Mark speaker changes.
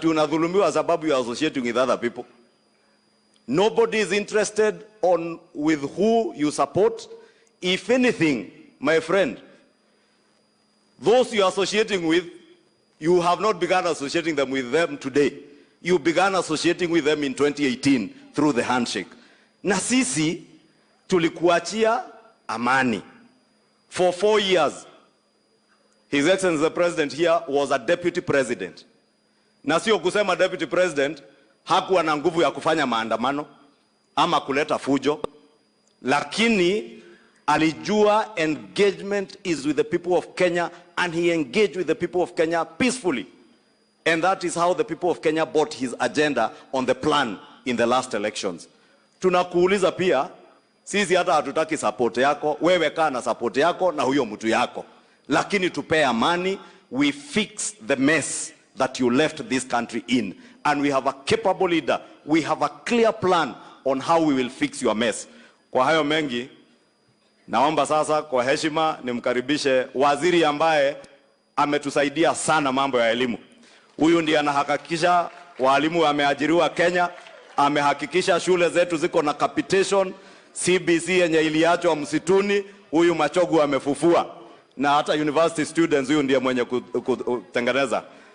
Speaker 1: Tunadhulumiwa sababu you are associating with other people. Nobody is interested with who you support. If anything, my friend, those you are associating with, you have not begun associating them with them today. You began associating with them in 2018 through the handshake. Na sisi tulikuachia amani. For 4 years, His Excellency the President here was a deputy president. Na sio kusema deputy president hakuwa na nguvu ya kufanya maandamano ama kuleta fujo, lakini alijua engagement is with the people of Kenya, and he engaged with the people of Kenya peacefully. And that is how the people of Kenya bought his agenda on the plan in the last elections. Tunakuuliza pia, sisi hata hatutaki support yako, wewe kaa na support yako na huyo mtu yako. Lakini tupe amani, we fix the mess that you left this country in. And we have a capable leader. We have a clear plan on how we will fix your mess. Kwa hayo mengi, naomba sasa kwa heshima nimkaribishe waziri ambaye ametusaidia sana mambo ya elimu. Huyu ndiye anahakikisha walimu wameajiriwa Kenya, amehakikisha shule zetu ziko na capitation, CBC yenye iliachwa msituni, huyu Machogu amefufua. Na hata university students huyu ndiye mwenye kutengeneza.